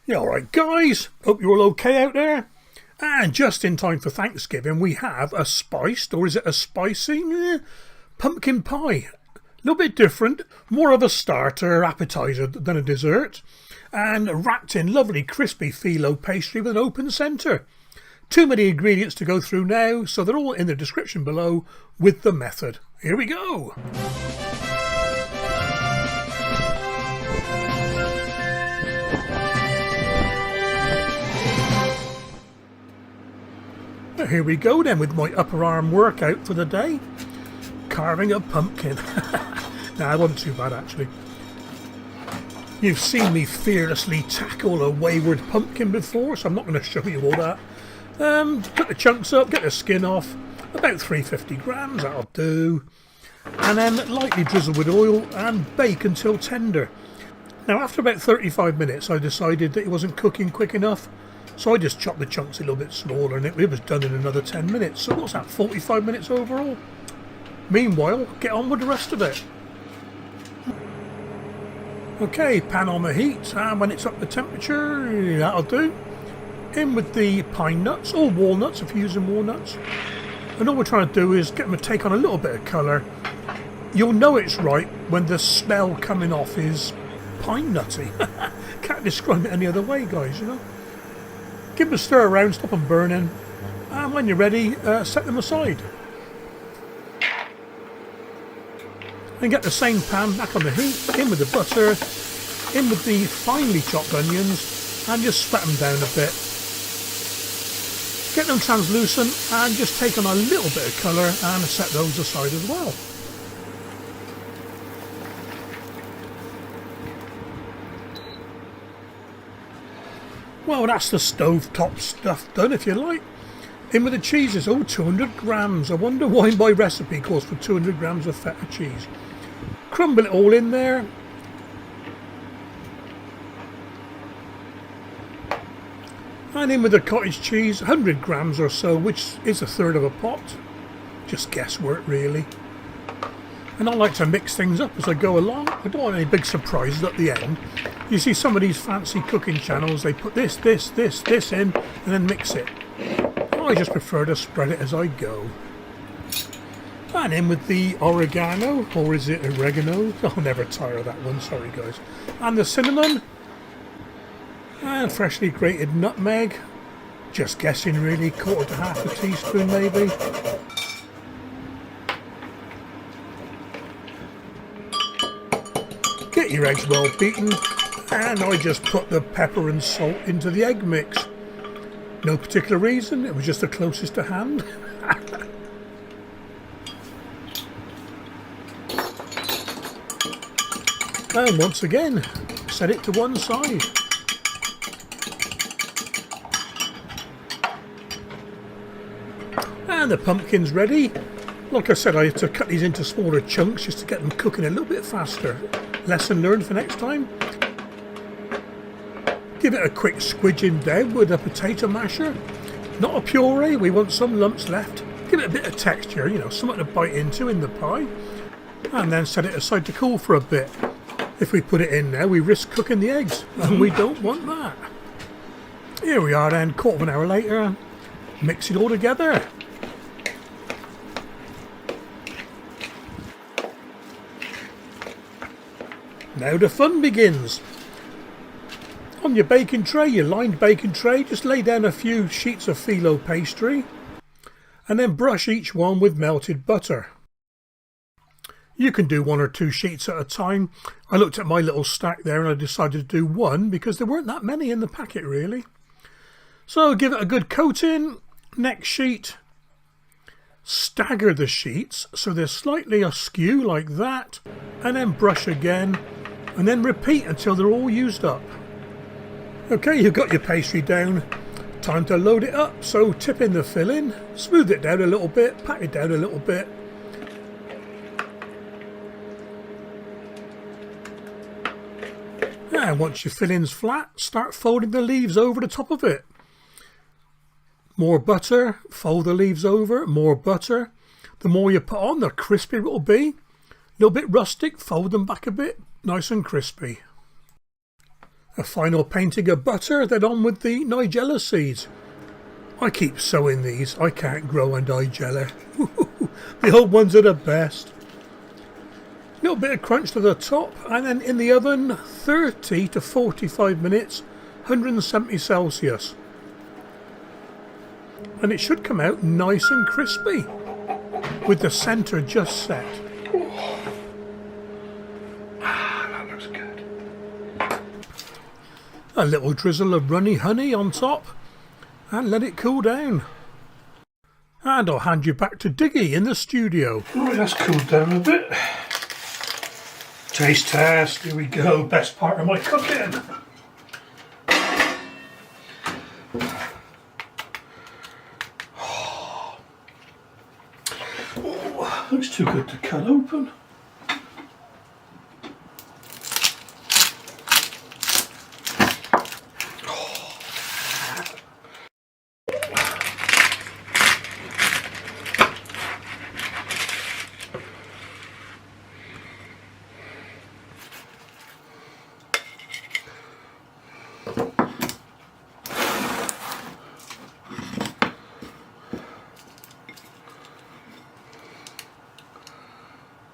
Yeah, alright guys, hope you're all okay out there. And just in time for Thanksgiving we have a spiced, or is it a spicy, pumpkin pie. A little bit different, more of a starter appetizer than a dessert. And wrapped in lovely crispy Filo pastry with an open centre. Too many ingredients to go through now, so they're all in the description below with the method. Here we go! Here we go then with my upper arm workout for the day. Carving a pumpkin. Nah, it wasn't too bad actually. You've seen me fearlessly tackle a wayward pumpkin before, so I'm not going to show you all that. Put the chunks up, get the skin off, about 350 grams, that'll do. And then lightly drizzle with oil and bake until tender. Now after about 35 minutes I decided that it wasn't cooking quick enough. So I just chopped the chunks a little bit smaller and it was done in another 10 minutes. So what's that, 45 minutes overall? Meanwhile, get on with the rest of it. Okay, pan on the heat, and when it's up to temperature, that'll do. In with the pine nuts, or walnuts if you're using walnuts. And all we're trying to do is get them to take on a little bit of colour. You'll know it's right when the smell coming off is pine nutty. Can't describe it any other way, guys, you know. Give them a stir around, stop them burning, and when you're ready, set them aside. And get the same pan back on the heat, in with the butter, in with the finely chopped onions, and just sweat them down a bit. Get them translucent and just take on a little bit of colour and set those aside as well. Well, that's the stovetop stuff done, if you like. In with the cheeses, 200 grams. I wonder why my recipe calls for 200 grams of feta cheese. Crumble it all in there. And in with the cottage cheese, 100 grams or so, which is a third of a pot. Just guesswork, really. And I like to mix things up as I go along. I don't want any big surprises at the end. You see some of these fancy cooking channels, they put this in and then mix it. I just prefer to spread it as I go. And in with the oregano, or is it oregano? I'll never tire of that one, sorry guys. And the cinnamon. And freshly grated nutmeg. Just guessing really, quarter to half a teaspoon maybe. Get your eggs well beaten, and I just put the pepper and salt into the egg mix. No particular reason, it was just the closest to hand. And once again, set it to one side. And the pumpkin's ready. Like I said, I have to cut these into smaller chunks just to get them cooking a little bit faster. Lesson learned for next time. Give it a quick squidging down with a potato masher. Not a puree, we want some lumps left. Give it a bit of texture, you know, something to bite into in the pie. And then set it aside to cool for a bit. If we put it in now, we risk cooking the eggs, and we don't want that. Here we are then, quarter of an hour later. Mix it all together. Now the fun begins. On your baking tray, your lined baking tray, just lay down a few sheets of Filo pastry and then brush each one with melted butter. You can do 1 or 2 sheets at a time. I looked at my little stack there and I decided to do 1 because there weren't that many in the packet really. So give it a good coating. Next sheet. Stagger the sheets so they're slightly askew like that, and then brush again. And then repeat until they're all used up. Okay, you've got your pastry down. Time to load it up. So tip in the filling, smooth it down a little bit, pat it down a little bit. And once your filling's flat, start folding the leaves over the top of it. More butter, fold the leaves over, more butter. The more you put on, the crispier it will be. A little bit rustic, fold them back a bit, nice and crispy. A final painting of butter, then on with the Nigella seeds. I keep sowing these, I can't grow a Nigella. The old ones are the best. A little bit of crunch to the top, and then in the oven 30 to 45 minutes, 170 Celsius. And it should come out nice and crispy, with the centre just set. That looks good. A little drizzle of runny honey on top, and let it cool down. And I'll hand you back to Diggy in the studio. Right, that's cooled down a bit. Taste test, here we go, best part of my cooking. Oh, looks too good to cut open.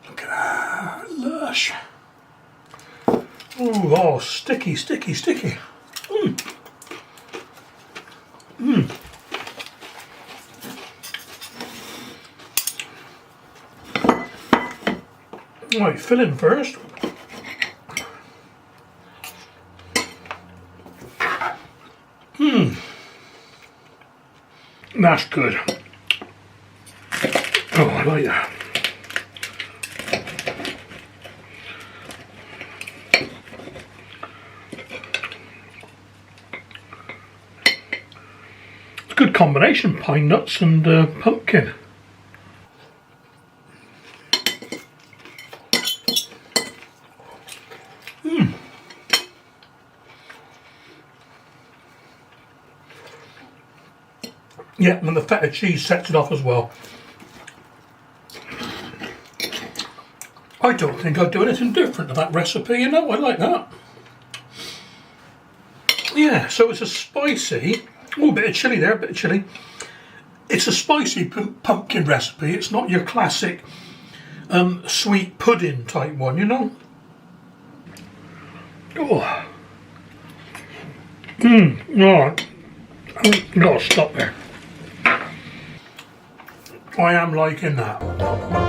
Look at that, lush. Ooh, oh, sticky, sticky, sticky. Right, fill in first. That's good. Oh, I like that. It's a good combination, pine nuts and pumpkin. Yeah, and the feta cheese sets it off as well. I don't think I'd do anything different to that recipe, you know, I like that. Yeah, so it's a spicy, oh, a bit of chilli there, a bit of chilli. It's a spicy pumpkin recipe, it's not your classic sweet pudding type one, you know. Oh. Alright, I've got to stop there. I am liking that.